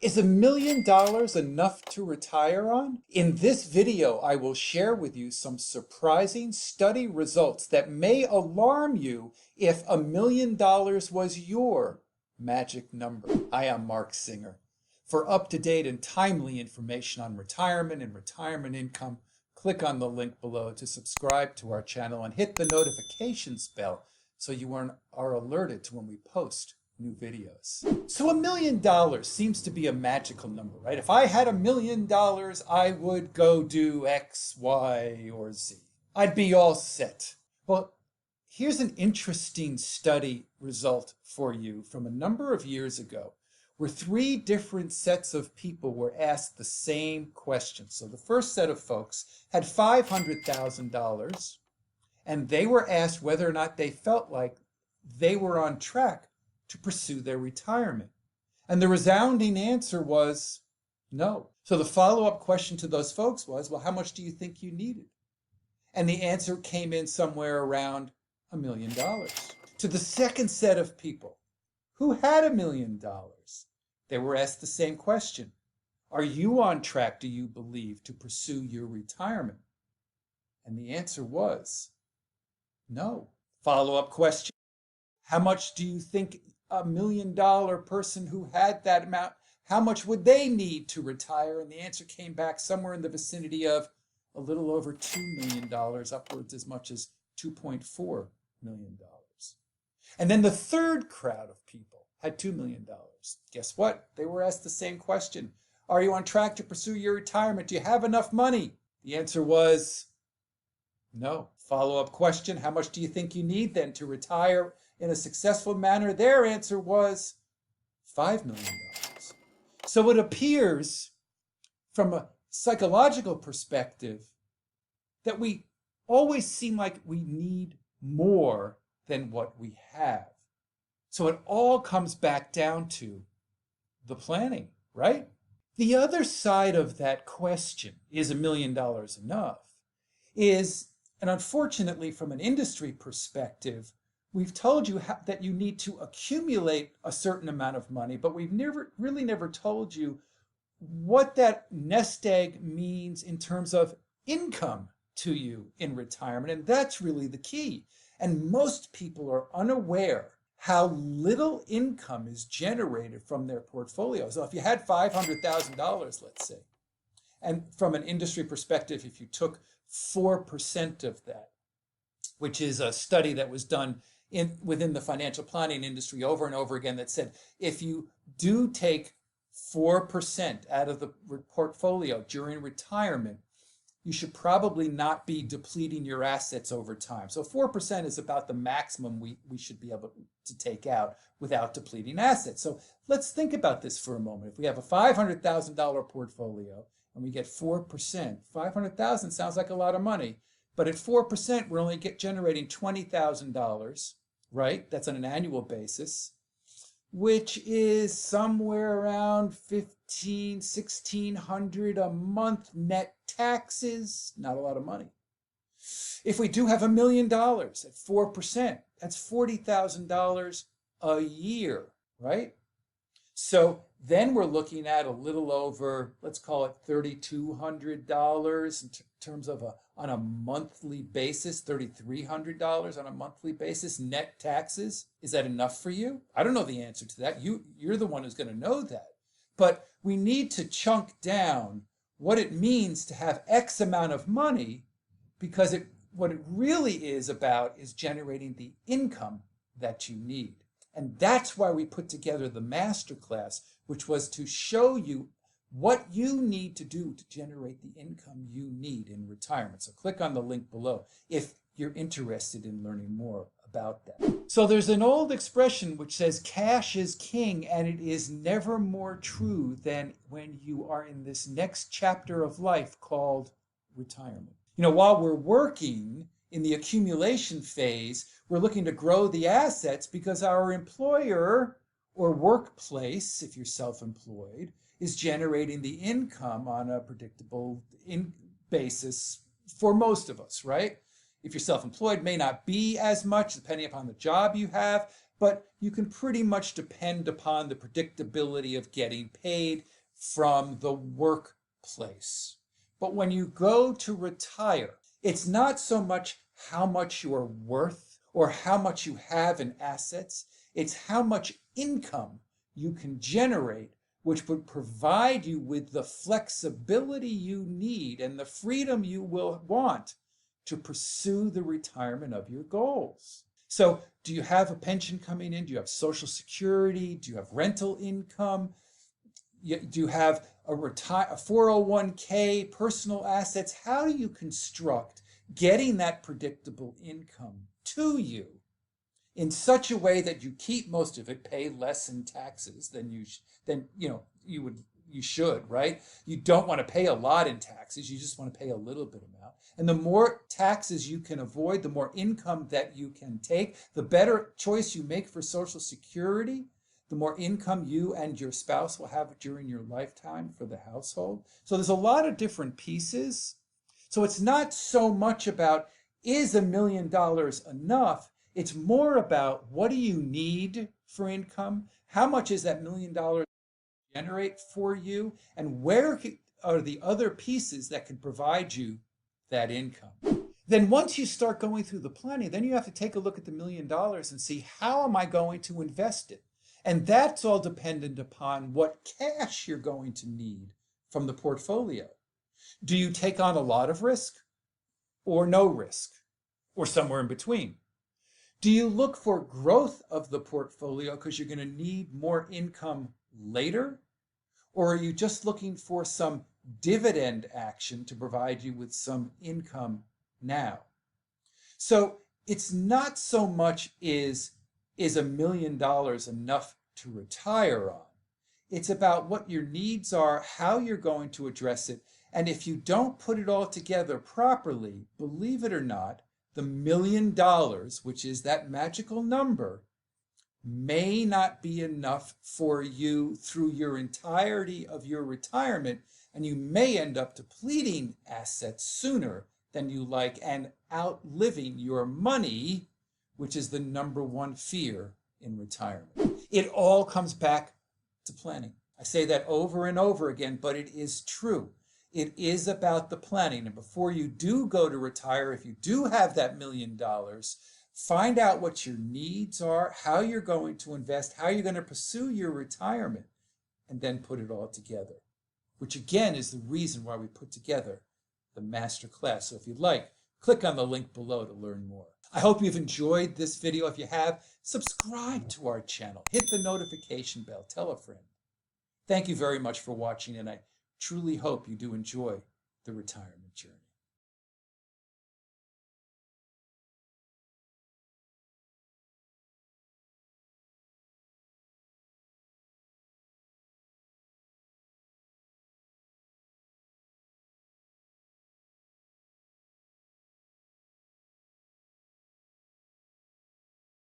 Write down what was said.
Is $1 million enough to retire on? In this video, I will share with you some surprising study results that may alarm you if $1 million was your magic number. I am Mark Singer. For up-to-date and timely information on retirement and retirement income, click on the link below to subscribe to our channel and hit the notifications bell so you are alerted to when we post new videos. So $1 million seems to be a magical number, right? If I had $1 million, I would go do X, Y, or Z. I'd be all set. Well, here's an interesting study result for you from a number of years ago, where 3 different sets of people were asked the same question. So the first set of folks had $500,000, and they were asked whether or not they felt like they were on track to pursue their retirement. And the resounding answer was no. So the follow-up question to those folks was, well, how much do you think you needed? And the answer came in somewhere around $1 million. To the second set of people who had $1 million, they were asked the same question. Are you on track, do you believe, to pursue your retirement? And the answer was no. Follow-up question. How much do you think $1 million person who had that amount, how much would they need to retire? And the answer came back somewhere in the vicinity of a little over $2 million, upwards as much as $2.4 million. And then the third crowd of people had $2 million. Guess what? They were asked the same question. Are you on track to pursue your retirement? Do you have enough money? The answer was no. Follow-up question. How much do you think you need then to retire in a successful manner? Their answer was $5 million. So it appears from a psychological perspective that we always seem like we need more than what we have. So it all comes back down to the planning, right? The other side of that question, is $1 million enough, is, and unfortunately from an industry perspective, we've told you that you need to accumulate a certain amount of money, but we've never told you what that nest egg means in terms of income to you in retirement. And that's really the key. And most people are unaware how little income is generated from their portfolio. So if you had $500,000, let's say, and from an industry perspective, if you took 4% of that, which is a study that was done within the financial planning industry over and over again, that said if you do take 4% out of the portfolio during retirement, you should probably not be depleting your assets over time. So 4% is about the maximum we should be able to take out without depleting assets. So let's think about this for a moment. If we have a $500,000 portfolio and we get 4%, $500,000 sounds like a lot of money. But at 4%, we're only generating $20,000, right? That's on an annual basis, which is somewhere around $1,600 a month net taxes. Not a lot of money. If we do have $1 million at 4%, that's $40,000 a year, right? So then we're looking at a little over, let's call it $3,200 in terms of on a monthly basis, $3,300 on a monthly basis, net taxes. Is that enough for you? I don't know the answer to that. You're the one who's going to know that. But we need to chunk down what it means to have X amount of money, because what it really is about is generating the income that you need. And that's why we put together the Masterclass, which was to show you what you need to do to generate the income you need in retirement. So click on the link below if you're interested in learning more about that. So there's an old expression which says cash is king, and it is never more true than when you are in this next chapter of life called retirement. You know, while we're working in the accumulation phase, we're looking to grow the assets because our employer or workplace, if you're self-employed, is generating the income on a predictable basis for most of us, right? If you're self-employed, may not be as much depending upon the job you have, but you can pretty much depend upon the predictability of getting paid from the workplace. But when you go to retire, it's not so much how much you are worth or how much you have in assets, it's how much income you can generate, which would provide you with the flexibility you need and the freedom you will want to pursue the retirement of your goals. So, do you have a pension coming in? Do you have Social Security? Do you have rental income? Do you have a 401k, personal assets? How do you construct getting that predictable income to you in such a way that you keep most of it, pay less in taxes than you should, right? You don't want to pay a lot in taxes, you just want to pay a little bit amount. And the more taxes you can avoid, the more income that you can take, the better choice you make for Social Security, the more income you and your spouse will have during your lifetime for the household. So there's a lot of different pieces. So it's not so much about, is $1 million enough? It's more about, what do you need for income? How much is that $1 million generate for you? And where are the other pieces that can provide you that income? Then once you start going through the planning, then you have to take a look at the $1 million and see, how am I going to invest it? And that's all dependent upon what cash you're going to need from the portfolio. Do you take on a lot of risk or no risk or somewhere in between? Do you look for growth of the portfolio because you're going to need more income later? Or are you just looking for some dividend action to provide you with some income now? So it's not so much is $1 million enough to retire on? It's about what your needs are, how you're going to address it. And if you don't put it all together properly, believe it or not, the $1 million, which is that magical number, may not be enough for you through your entirety of your retirement, and you may end up depleting assets sooner than you like and outliving your money, which is the number one fear in retirement. It all comes back to planning. I say that over and over again, but it is true. It is about the planning. And before you do go to retire, if you do have that $1 million, find out what your needs are, how you're going to invest, how you're going to pursue your retirement, and then put it all together, which again is the reason why we put together the Masterclass. So if you'd like, click on the link below to learn more. I hope you've enjoyed this video. If you have, subscribe to our channel. Hit the notification bell. Tell a friend. Thank you very much for watching, and I truly hope you do enjoy the retirement journey.